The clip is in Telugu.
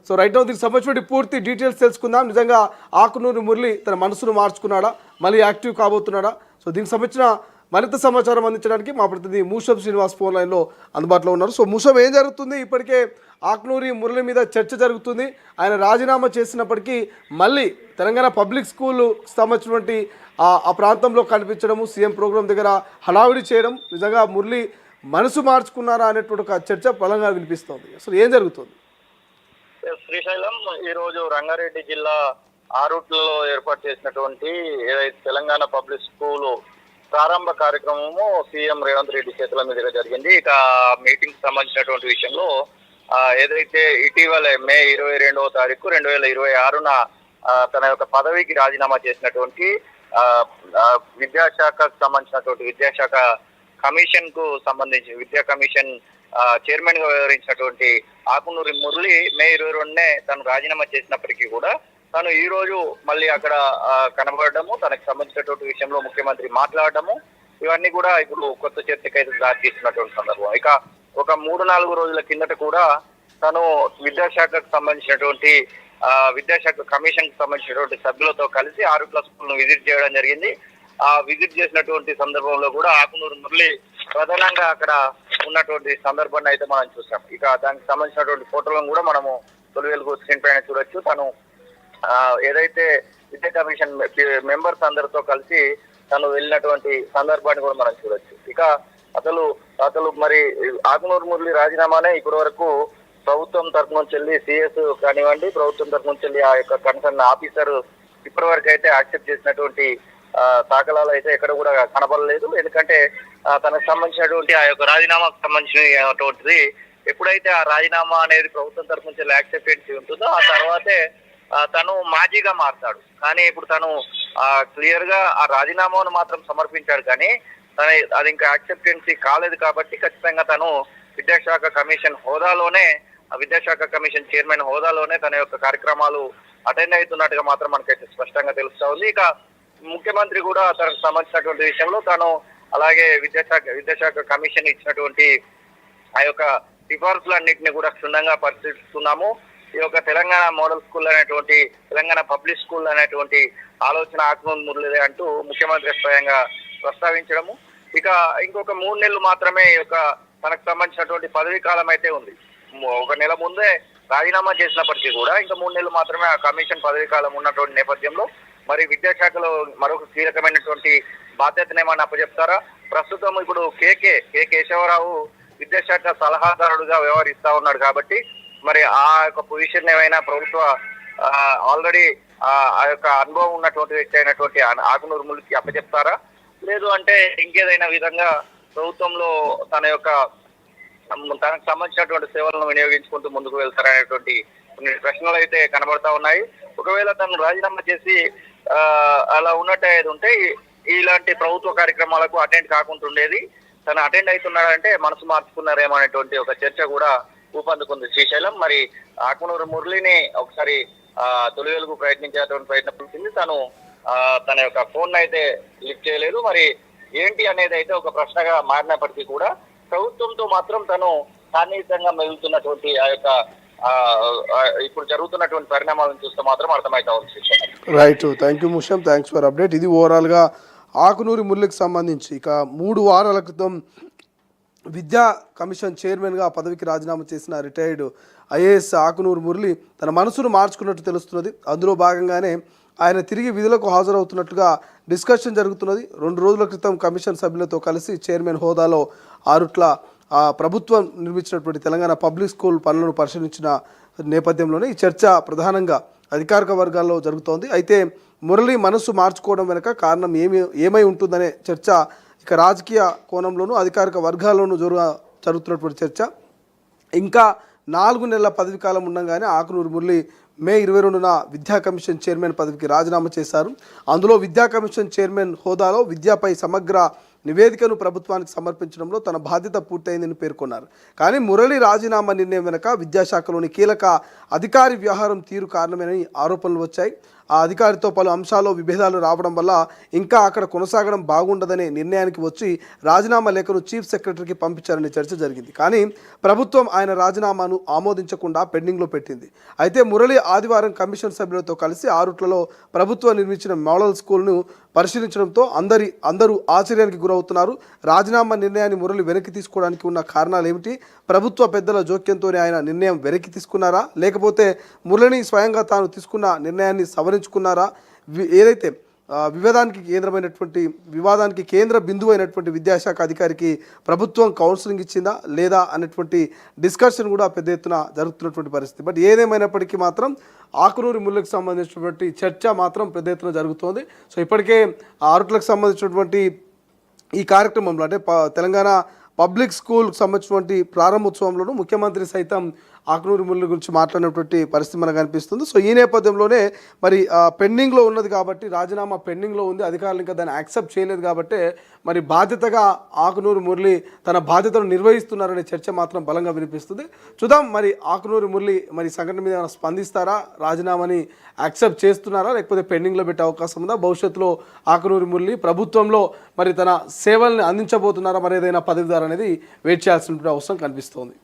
సో రైట్ నౌ దీనికి సంబంధించిన పూర్తి డీటెయిల్స్ తెలుసుకుందాం. నిజంగా ఆకునూరి మురళి తన మనసును మార్చుకున్నాడా, మళ్ళీ యాక్టివ్ కాబోతున్నాడా? సో దీనికి సంబంధించిన మరింత సమాచారం అందించడానికి మా ప్రతినిధి మూషబ్ శ్రీనివాస్ ఫోన్ లైన్లో అందుబాటులో ఉన్నారు. సో మూషబ్, ఏం జరుగుతుంది? ఇప్పటికే ఆకునూరి మురళి మీద చర్చ జరుగుతుంది. ఆయన రాజీనామా చేసినప్పటికీ మళ్ళీ తెలంగాణ పబ్లిక్ స్కూల్ సంబంధించినటువంటి ఆ ప్రాంతంలో కనిపించడము, సీఎం ప్రోగ్రాం దగ్గర హడావిడి చేయడం, నిజంగా మురళి మనసు మార్చుకున్నారా అనేటువంటి ఒక చర్చ బలంగా వినిపిస్తోంది. అసలు ఏం జరుగుతుంది? శ్రీశైలం ఈరోజు రంగారెడ్డి జిల్లా ఆరుట్లలో ఏర్పాటు చేసినటువంటి ఏదైతే తెలంగాణ పబ్లిక్ స్కూల్ ప్రారంభ కార్యక్రమము సీఎం రేవంత్ రెడ్డి చేతుల మీదుగా జరిగింది. ఇక మీటింగ్ సంబంధించినటువంటి విషయంలో ఏదైతే ఇటీవల మే 22వ తారీఖు 2026న తన యొక్క పదవికి రాజీనామా చేసినటువంటి విద్యాశాఖకు సంబంధించినటువంటి విద్యాశాఖ కమిషన్ కు సంబంధించి విద్యా కమిషన్ చైర్మన్ గా వ్యవహరించినటువంటి ఆకునూరి మురళి మే 22నే తను రాజీనామా చేసినప్పటికీ కూడా తను ఈ రోజు మళ్ళీ అక్కడ కనబడము, తనకు సంబంధించినటువంటి విషయంలో ముఖ్యమంత్రి మాట్లాడటము, ఇవన్నీ కూడా ఇప్పుడు కొత్త చర్చకైతే దారి తీస్తున్నటువంటి సందర్భం. ఇక ఒక 3-4 రోజుల కిందట కూడా తను విద్యాశాఖకు సంబంధించినటువంటి విద్యాశాఖ కమిషన్ కు సంబంధించినటువంటి సభ్యులతో కలిసి ఆరుట్ల స్కూల్ ను విజిట్ చేయడం జరిగింది. ఆ విజిట్ చేసినటువంటి సందర్భంలో కూడా ఆకునూరు మురళి ప్రధానంగా అక్కడ ఉన్నటువంటి సందర్భాన్ని అయితే మనం చూసాం. ఇక దానికి సంబంధించినటువంటి ఫోటోలను కూడా మనము తొలి వెలుగు స్క్రీన్ పైన చూడొచ్చు. తను ఏదైతే విద్యా కమిషన్ మెంబర్స్ అందరితో కలిసి తను వెళ్ళినటువంటి సందర్భాన్ని కూడా మనం చూడొచ్చు. ఇక అసలు మరి ఆకునూరు మురళి రాజీనామానే ఇప్పటి వరకు ప్రభుత్వం తరఫు నుంచి వెళ్ళి సిఎస్ కానివ్వండి, ప్రభుత్వం తరఫు నుంచి వెళ్ళి ఆ యొక్క కన్సర్న్ ఆఫీసర్ ఇప్పటి వరకు అయితే యాక్సెప్ట్ చేసినటువంటి దాఖలాలు అయితే ఎక్కడ కూడా కనబడలేదు. ఎందుకంటే తనకు సంబంధించినటువంటి ఆ యొక్క రాజీనామాకు సంబంధించినటువంటిది ఎప్పుడైతే ఆ రాజీనామా అనేది ప్రభుత్వం తరఫు నుంచి యాక్సెప్టెన్సీ ఉంటుందో ఆ తర్వాతే తను మాజీగా మారుతాడు. కానీ ఇప్పుడు తను క్లియర్ గా ఆ రాజీనామాను మాత్రం సమర్పించాడు, కానీ అది ఇంకా యాక్సెప్టెన్సీ కాలేదు. కాబట్టి ఖచ్చితంగా తను విద్యాశాఖ కమిషన్ హోదాలోనే, విద్యాశాఖ కమిషన్ చైర్మన్ హోదాలోనే తన యొక్క కార్యక్రమాలు అటెండ్ అవుతున్నట్టుగా మాత్రం మనకైతే స్పష్టంగా తెలుస్తా ఉంది. ఇక ముఖ్యమంత్రి కూడా తనకు సంబంధించినటువంటి విషయంలో తాను అలాగే విద్యాశాఖ కమిషన్ ఇచ్చినటువంటి ఆ యొక్క సిఫార్సులన్నింటినీ కూడా క్షుణ్ణంగా పరిశీలిస్తున్నాము. ఈ యొక్క తెలంగాణ మోడల్ స్కూల్ అనేటువంటి తెలంగాణ పబ్లిక్ స్కూల్ అనేటువంటి ఆలోచన ఆకునూరి మురళిదే అంటూ ముఖ్యమంత్రి స్వయంగా ప్రస్తావించడము. ఇక ఇంకొక 3 నెలలు మాత్రమే ఈ యొక్క తనకు సంబంధించినటువంటి పదవీ కాలం అయితే ఉంది. 1 నెల ముందే రాజీనామా చేసినప్పటికీ కూడా ఇంకా 3 నెలలు మాత్రమే ఆ కమిషన్ పదవీ కాలం ఉన్నటువంటి నేపథ్యంలో మరి విద్యాశాఖలో మరొక కీలకమైనటువంటి బాధ్యతను ఏమన్నా అప్పచెప్తారా? ప్రస్తుతం ఇప్పుడు కె కేశవరావు విద్యాశాఖ సలహాదారుడుగా వ్యవహరిస్తా ఉన్నాడు. కాబట్టి మరి ఆ యొక్క పొజిషన్ ఏమైనా ప్రభుత్వ ఆల్రెడీ ఆ యొక్క అనుభవం ఉన్నటువంటి వ్యక్తి అయినటువంటి ఆకునూరు మురళికి అప్పచెప్తారా, లేదు అంటే ఇంకేదైనా విధంగా ప్రభుత్వంలో తనకు సంబంధించినటువంటి సేవలను వినియోగించుకుంటూ ముందుకు వెళ్తారనేటువంటి కొన్ని ప్రశ్నలు అయితే కనబడతా ఉన్నాయి. ఒకవేళ తను రాజీనామా చేసి అలా ఉన్నట్టు ఉంటే ఇలాంటి ప్రభుత్వ కార్యక్రమాలకు అటెండ్ కాకుంటుండేది. తను అటెండ్ అవుతున్నాడంటే మనసు మార్చుకున్నారేమో అనేటువంటి ఒక చర్చ కూడా ఊపందుకుంది శ్రీశైలం. మరి ఆకునూరు మురళిని ఒకసారి తొలి వెలుగు ప్రయత్నించేటువంటి ప్రయత్నం చేసింది. తన యొక్క ఫోన్ అయితే లిఫ్ట్ చేయలేదు. మరి ఏంటి అనేది అయితే ఒక ప్రశ్నగా మారినప్పటికీ కూడా ప్రభుత్వంతో మాత్రం తను సాన్నిహితంగా మెలుగుతున్నటువంటి ఆ యొక్క ఇప్పుడు జరుగుతున్నటువంటి పరిణామాలను చూస్తే మాత్రం అర్థమైతా ఉంది. Right, thank you Musham, thanks for update. ఇది ఓవరాల్గా ఆకునూరి మురళికి సంబంధించి. ఇక 3 వారాల క్రితం విద్యా కమిషన్ చైర్మన్గా పదవికి రాజీనామా చేసిన రిటైర్డ్ ఐఏఎస్ ఆకునూరి మురళి తన మనసును మార్చుకున్నట్టు తెలుస్తున్నది. అందులో భాగంగానే ఆయన తిరిగి విధులకు హాజరవుతున్నట్టుగా డిస్కషన్ జరుగుతున్నది. 2 రోజుల క్రితం కమిషన్ సభ్యులతో కలిసి చైర్మన్ హోదాలో ఆరుట్ల ప్రభుత్వం నిర్మించినటువంటి తెలంగాణ పబ్లిక్ స్కూల్ పనులను పరిశీలించిన నేపథ్యంలోనే ఈ చర్చ ప్రధానంగా అధికారిక వర్గాల్లో జరుగుతోంది. అయితే మురళి మనసు మార్చుకోవడం వెనుక కారణం ఏమై ఉంటుందనే చర్చ ఇక రాజకీయ కోణంలోనూ అధికారిక వర్గాల్లోనూ జరుగుతున్నటువంటి చర్చ. ఇంకా 4 నెలల పదవి కాలం ఉండగానే ఆకునూరి మురళి మే 22న విద్యా కమిషన్ చైర్మన్ పదవికి రాజీనామా చేశారు. అందులో విద్యా కమిషన్ చైర్మన్ హోదాలో విద్యాపై సమగ్ర నివేదికను ప్రభుత్వానికి సమర్పించడంలో తన బాధ్యత పూర్తయిందని పేర్కొన్నారు. కానీ మురళి రాజీనామా నిర్ణయం వెనుక విద్యాశాఖలోని కీలక అధికారి వ్యవహారం తీరు కారణమని ఆరోపణలు వచ్చాయి. ఆ అధికారితో పలు అంశాల్లో విభేదాలు రావడం వల్ల ఇంకా అక్కడ కొనసాగడం బాగుండదనే నిర్ణయానికి వచ్చి రాజీనామా లేఖను చీఫ్ సెక్రటరీకి పంపించారనే చర్చ జరిగింది. కానీ ప్రభుత్వం ఆయన రాజీనామాను ఆమోదించకుండా పెండింగ్లో పెట్టింది. అయితే మురళి ఆదివారం కమిషన్ సభ్యులతో కలిసి ఆరుట్లలో ప్రభుత్వం నిర్మించిన మోడల్ స్కూల్ను పరిశీలించడంతో అందరూ ఆశ్చర్యానికి గురవుతున్నారు. రాజీనామా నిర్ణయాన్ని మురళి వెనక్కి తీసుకోవడానికి ఉన్న కారణాలు ఏమిటి? ప్రభుత్వ పెద్దల జోక్యంతోనే ఆయన నిర్ణయం వెనక్కి తీసుకున్నారా, లేకపోతే మురళిని స్వయంగా తాను తీసుకున్న నిర్ణయాన్ని సవరించుకున్నారా? ఏదైతే వివాదానికి కేంద్ర బిందువు అయినటువంటి విద్యాశాఖ అధికారికి ప్రభుత్వం కౌన్సిలింగ్ ఇచ్చిందా లేదా అనేటువంటి డిస్కషన్ కూడా పెద్ద ఎత్తున జరుగుతున్నటువంటి పరిస్థితి. బట్ ఏదేమైనప్పటికీ మాత్రం ఆకునూరి మురళికి సంబంధించినటువంటి చర్చ మాత్రం పెద్ద ఎత్తున జరుగుతోంది. సో ఇప్పటికే ఆరుట్లకు సంబంధించినటువంటి ఈ కార్యక్రమంలో అంటే తెలంగాణ పబ్లిక్ స్కూల్కి సంబంధించినటువంటి ప్రారంభోత్సవంలోనూ ముఖ్యమంత్రి సైతం ఆకునూరి మురళి గురించి మాట్లాడినటువంటి పరిస్థితి మనకు కనిపిస్తుంది. సో ఈ నేపథ్యంలోనే మరి పెండింగ్లో ఉన్నది కాబట్టి, రాజీనామా పెండింగ్లో ఉంది, అధికారులు ఇంకా దాన్ని యాక్సెప్ట్ చేయలేదు కాబట్టి మరి బాధ్యతగా ఆకునూరి మురళి తన బాధ్యతను నిర్వహిస్తున్నారనే చర్చ మాత్రం బలంగా వినిపిస్తుంది. చూద్దాం మరి ఆకునూరి మురళి మరి సంఘటన మీద ఏమైనా స్పందిస్తారా, రాజీనామాని యాక్సెప్ట్ చేస్తున్నారా, లేకపోతే పెండింగ్లో పెట్టే అవకాశం ఉందా? భవిష్యత్తులో ఆకునూరి మురళి ప్రభుత్వంలో మరి తన సేవల్ని అందించబోతున్నారా, మరి ఏదైనా పదవిదారు అనేది వెయిట్ చేయాల్సిన అవసరం కనిపిస్తోంది.